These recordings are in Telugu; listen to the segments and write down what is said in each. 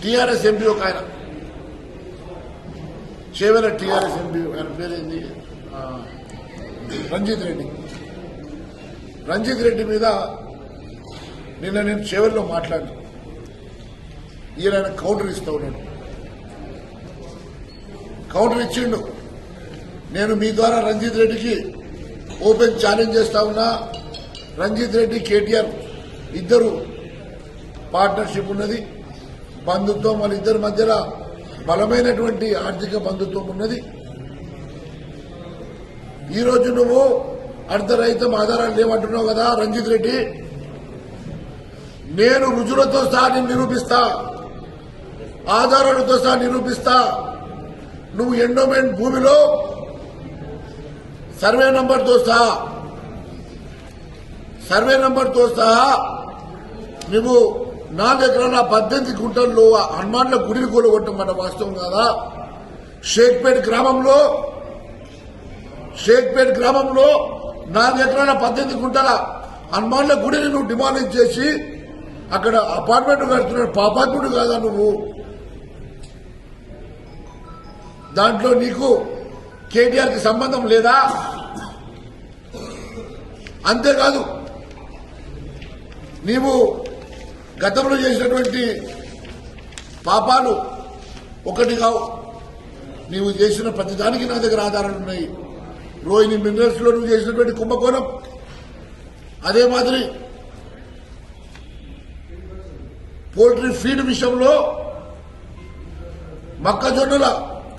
టీఆర్ఎస్ ఎంపీ ఒక ఆయన చేవెల టీఆర్ఎస్ ఎంపీ ఆయన పేరేంది రంజిత్ రెడ్డి మీద నిన్న నేను చేవెల్లో మాట్లాడి ఈయన కౌంటర్ ఇస్తా ఉన్నాడు. కౌంటర్ ఇచ్చిండు. నేను మీ ద్వారా రంజిత్ రెడ్డికి ఓపెన్ ఛాలెంజ్ చేస్తా ఉన్నా. రంజిత్ రెడ్డి కేటీఆర్ ఇద్దరు పార్ట్నర్షిప్ ఉన్నది, బంధుత్వం, వాళ్ళిద్దరి మధ్యలో బలమైనటువంటి ఆర్థిక బంధుత్వం ఉన్నది. ఈరోజు నువ్వు అర్ధరహితం ఆధారాలు లేవంటున్నావు కదా రంజిత్ రెడ్డి, నేను రుజువులతో సహా నేను నిరూపిస్తా, ఆధారాలతో సహా నిరూపిస్తా. నువ్వు ఎండోమెంట్ భూమిలో సర్వే నంబర్తో సహా నువ్వు 4 ఎకరాల 18 గుంటల్లో హనుమాన్ల గుడిని కూలగొట్టమన్న వాస్తవం కాదా? షేక్పేట్ గ్రామంలో 4 ఎకరాల 18 గుంటల హనుమాన్ల గుడిని నువ్వు డిమాలిష్ చేసి అక్కడ అపార్ట్మెంట్ కడుతున్నాడు. పాపాత్ముడు కాదా నువ్వు? దాంట్లో నీకు కేటీఆర్ కి సంబంధం లేదా? అంతేకాదు, నీవు గతంలో చేసినటువంటి పాపాలు ఒకటి కావు. నీవు చేసిన ప్రతిదానికి నా దగ్గర ఆధారాలు ఉన్నాయి. రోహిణి మినరల్స్ లో నువ్వు చేసినటువంటి కుంభకోణం, అదే మాదిరి పోల్ట్రీ ఫీడ్ విషయంలో మొక్కజొన్నల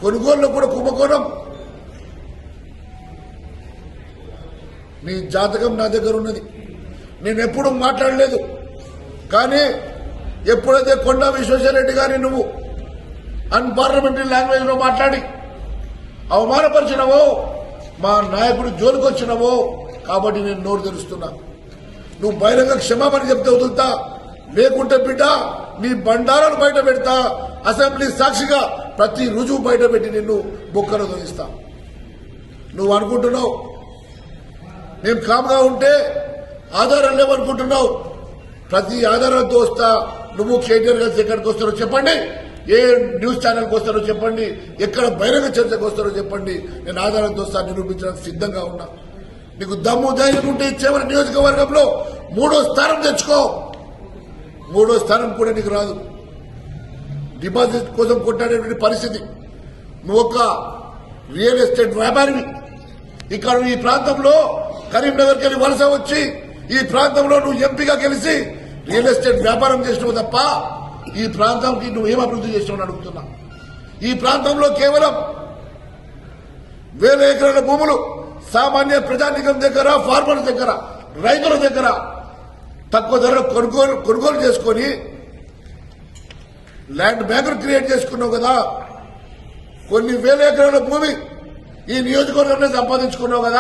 కొనుగోలులో కూడా కుంభకోణం. నీ జాతకం నా దగ్గర ఉన్నది. నేను ఎప్పుడు మాట్లాడలేదు. కానీ ఎప్పుడైతే కొండా విశ్వేశ్వరరెడ్డి గారిని నువ్వు అన్పార్లమెంటరీ లాంగ్వేజ్ లో మాట్లాడి అవమానపరిచినవో, మా నాయకుడు జోలికి వచ్చినవో, కాబట్టి నేను నోరు తెరుస్తున్నా. నువ్వు బహిరంగ క్షమాపణ చెప్తే వదులుతా, లేకుంటే బిడ్డ నీ బండారాలు బయట పెడతా. అసెంబ్లీ సాక్షిగా ప్రతి రుజువు బయట పెట్టి నిన్ను బొక్కలు తొలిస్తా. నువ్వు అనుకుంటున్నావు నేను కామ్గా ఉంటే ఆధారం లేవనుకుంటున్నావు. ప్రతి ఆధారంతో వస్తా. నువ్వు కేటీఆర్ గారు ఎక్కడికి వస్తారో చెప్పండి, ఏ న్యూస్ ఛానల్కి వస్తారో చెప్పండి, ఎక్కడ బహిరంగ చర్చకు వస్తారో చెప్పండి. నేను ఆధారంతో వస్తా, నిరూపించడానికి సిద్ధంగా ఉన్నా. నీకు దమ్ము ధైర్యం ఉంటే ఇచ్చేవారి నియోజకవర్గంలో 3వ స్థానం తెచ్చుకో. 3వ స్థానం కూడా నీకు రాదు. డిపాజిట్ కోసం కొట్టాడేటువంటి పరిస్థితి. నువ్వు ఒక రియల్ ఎస్టేట్ వ్యాపారివి. ఇక్కడ ఈ ప్రాంతంలో కరీంనగర్కి వెళ్ళి వలస వచ్చి ఈ ప్రాంతంలో నువ్వు ఎంపీగా గెలిచి రియల్ ఎస్టేట్ వ్యాపారం చేసినావు తప్ప ఈ ప్రాంతానికి నువ్వు ఏం అభివృద్ధి చేసినావు అడుగుతున్నా. ఈ ప్రాంతంలో కేవలం 1000 ఎకరాల భూములు సామాన్య ప్రజానికం దగ్గర, ఫార్మర్స్ దగ్గర, రైతుల దగ్గర తక్కువ ధరలో కొనుగోలు చేసుకుని ల్యాండ్ బ్యాంకులు క్రియేట్ చేసుకున్నావు కదా. కొన్ని 1000 ఎకరాల భూమి ఈ నియోజకవర్గంలో సంపాదించుకున్నావు కదా.